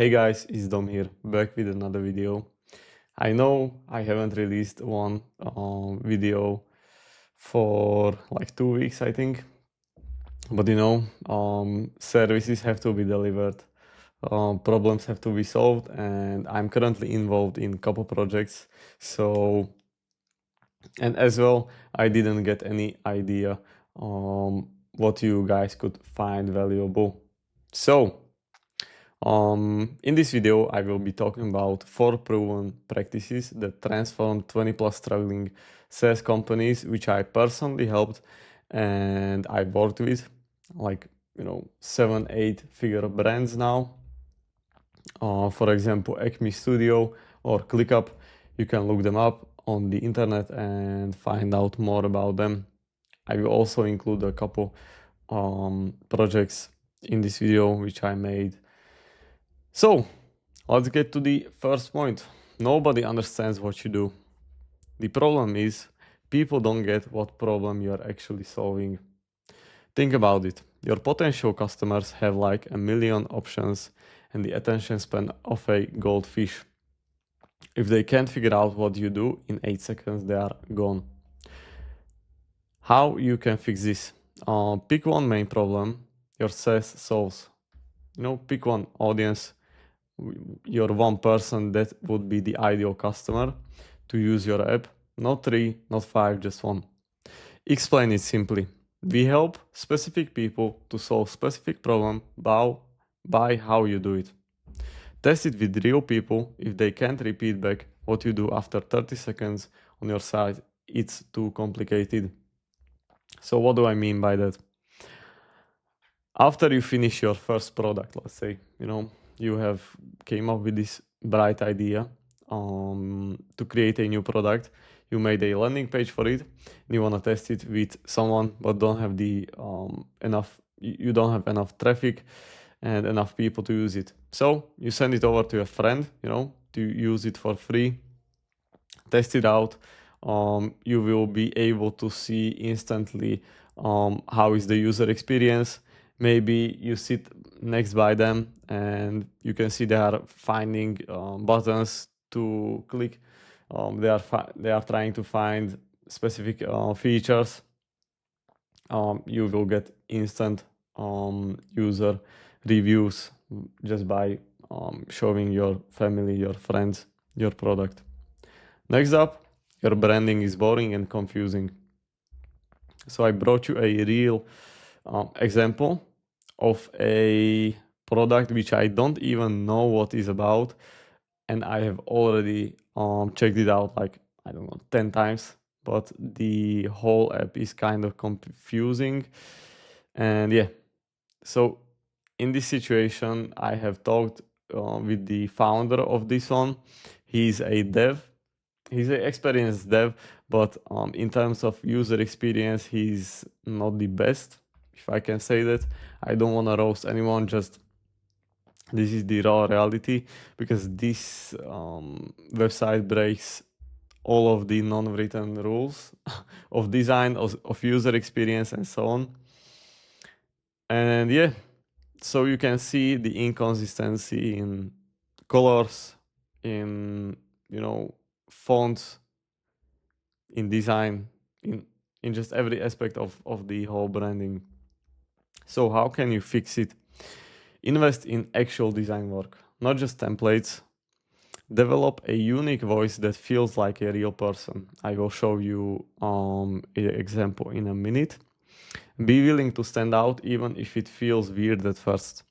Hey guys, it's Dom here, back with another video. I know I haven't released one video for like 2 weeks, I think. But services have to be delivered, problems have to be solved, and I'm currently involved in a couple projects. And as well, I didn't get any idea what you guys could find valuable. In this video, I will be talking about 4 proven practices that transformed 20 plus struggling SaaS companies, which I personally helped and I worked with, like, 7, 8 figure brands now. For example, Acme Studio or ClickUp. You can look them up on the internet and find out more about them. I will also include a couple projects in this video which I made. So let's get to the first point. Nobody understands what you do. The problem is people don't get what problem you are actually solving. Think about it. Your potential customers have like a million options and the attention span of a goldfish. If they can't figure out what you do, in 8 seconds they are gone. How you can fix this? Pick one main problem your SaaS solves. Pick one audience, your one person that would be the ideal customer to use your app. Not 3, not 5, just one. Explain it simply. We help specific people to solve specific problem by how you do it. Test it with real people. If they can't repeat back what you do after 30 seconds on your site, it's too complicated. So what do I mean by that? After you finish your first product, let's say, you have came up with this bright idea to create a new product. You made a landing page for it, and you want to test it with someone, but don't have the you don't have enough traffic and enough people to use it. So you send it over to a friend, to use it for free, test it out. You will be able to see instantly how is the user experience. Maybe you sit next by them and you can see they are finding buttons to click. They are trying to find specific features. You will get instant user reviews just by showing your family, your friends, your product. Next up, your branding is boring and confusing. So I brought you a real example of a product which I don't even know what is about, and I have already checked it out like, I don't know, 10 times, but the whole app is kind of confusing. And yeah, so in this situation, I have talked with the founder of this one. He's a dev. He's an experienced dev, but in terms of user experience, he's not the best, if I can say that. I don't want to roast anyone, just this is the raw reality, because this website breaks all of the non-written rules of design, of user experience, and so on. And yeah, so you can see the inconsistency in colors, in fonts, in design, in just every aspect of the whole branding. So how can you fix it? Invest in actual design work, not just templates. Develop a unique voice that feels like a real person. I will show you an example in a minute. Be willing to stand out even if it feels weird at first.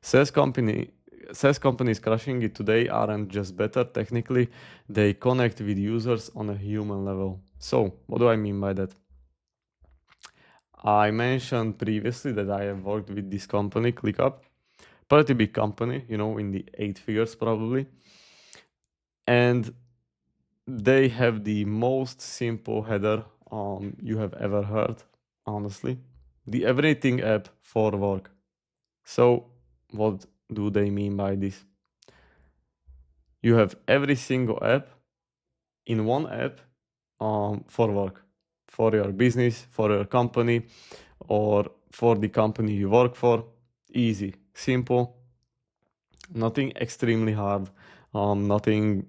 SaaS companies crushing it today aren't just better technically, they connect with users on a human level. So what do I mean by that? I mentioned previously that I have worked with this company, ClickUp, pretty big company, in the 8 figures probably. And they have the most simple header you have ever heard, honestly. The everything app for work. So what do they mean by this? You have every single app in one app for work, for your business, for your company, or for the company you work for. Easy, simple. Nothing extremely hard, nothing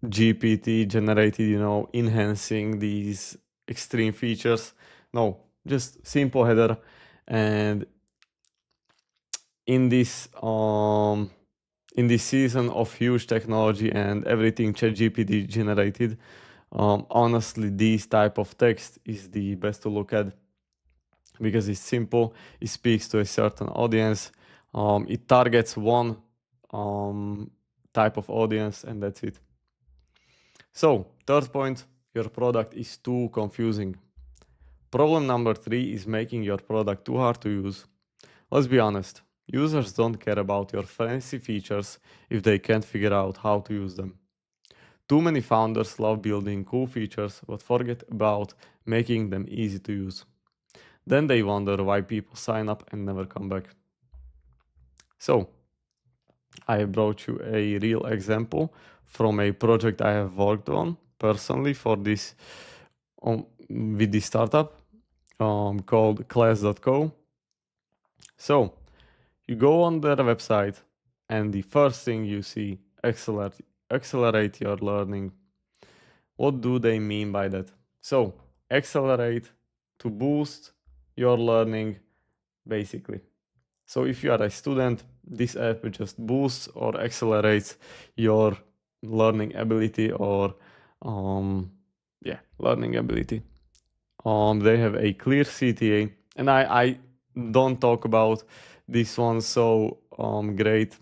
GPT generated, enhancing these extreme features. No, just simple header. And in this season of huge technology and everything ChatGPT generated, honestly, this type of text is the best to look at because it's simple, it speaks to a certain audience, it targets one type of audience, and that's it. So, third point, your product is too confusing. Problem number 3 is making your product too hard to use. Let's be honest, users don't care about your fancy features if they can't figure out how to use them. Too many founders love building cool features but forget about making them easy to use. Then they wonder why people sign up and never come back. So, I have brought you a real example from a project I have worked on personally for this with this startup called class.co. So, you go on their website and the first thing you see, accelerate your learning. What do they mean by that? So, accelerate to boost your learning, basically. So if you are a student, this app just boosts or accelerates your learning ability or learning ability. They have a clear CTA, and I don't talk about this one so great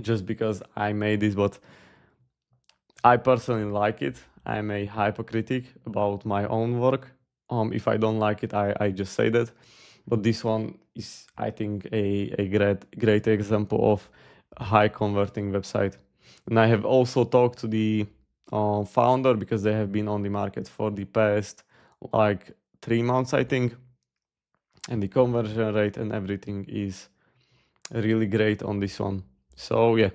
just because I made this, but I personally like it. I'm a hypocritic about my own work. If I don't like it, I just say that. But this one is, I think, a great example of a high converting website. And I have also talked to the founder because they have been on the market for the past like 3 months, I think. And the conversion rate and everything is really great on this one. So yeah,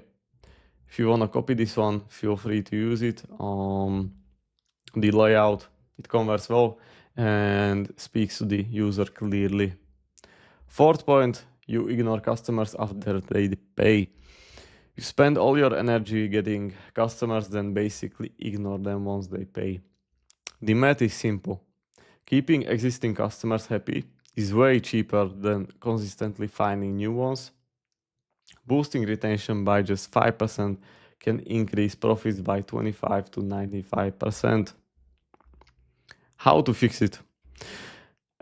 if you want to copy this one, feel free to use it. The layout, it converts well and speaks to the user clearly. Fourth point, you ignore customers after they pay. You spend all your energy getting customers, then basically ignore them once they pay. The math is simple. Keeping existing customers happy is way cheaper than consistently finding new ones. Boosting retention by just 5% can increase profits by 25 to 95%. How to fix it?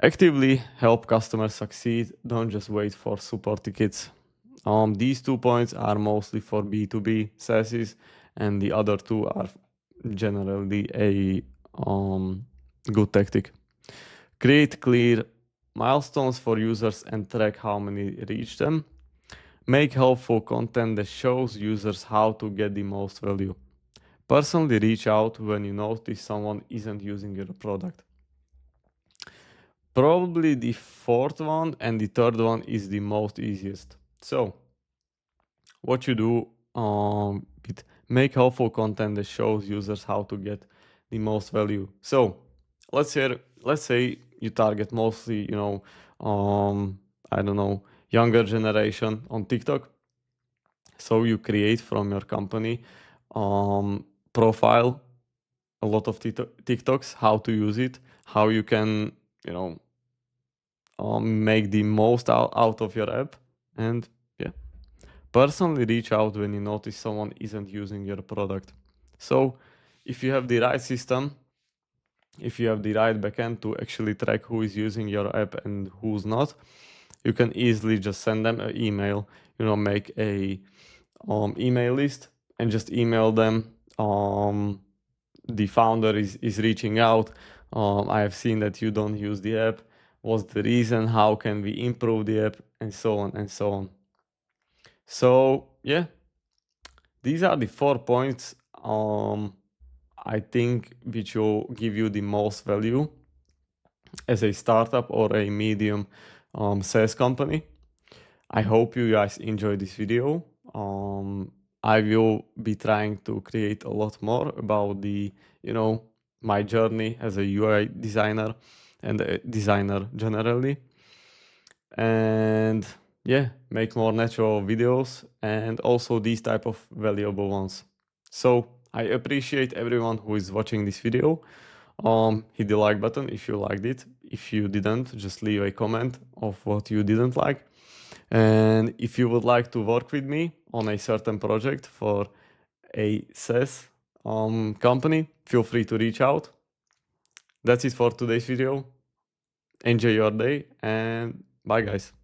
Actively help customers succeed, don't just wait for support tickets. These 2 points are mostly for B2B SaaS, and the other 2 are generally a good tactic. Create clear milestones for users and track how many reach them. Make helpful content that shows users how to get the most value. Personally reach out when you notice someone isn't using your product. Probably the fourth one and the third one is the most easiest. So, what you do make helpful content that shows users how to get the most value. So, let's say you target mostly, I don't know, younger generation on TikTok. So you create from your company profile a lot of TikToks, how to use it, how you can, make the most out of your app. And yeah, personally reach out when you notice someone isn't using your product. So if you have the right system, if you have the right backend to actually track who is using your app and who's not, you can easily just send them an email, make a email list and just email them. The founder is reaching out. I have seen that you don't use the app. What's the reason? How can we improve the app? And so on and so on. So yeah, these are the 4 points I think which will give you the most value as a startup or a medium SaaS company. I hope you guys enjoyed this video. I will be trying to create a lot more about the, my journey as a UI designer and a designer generally. And yeah, make more natural videos and also these type of valuable ones. So I appreciate everyone who is watching this video. Hit the like button if you liked it. If you didn't, just leave a comment of what you didn't like. And if you would like to work with me on a certain project for a SaaS company, feel free to reach out. That's it for today's video. Enjoy your day and bye guys.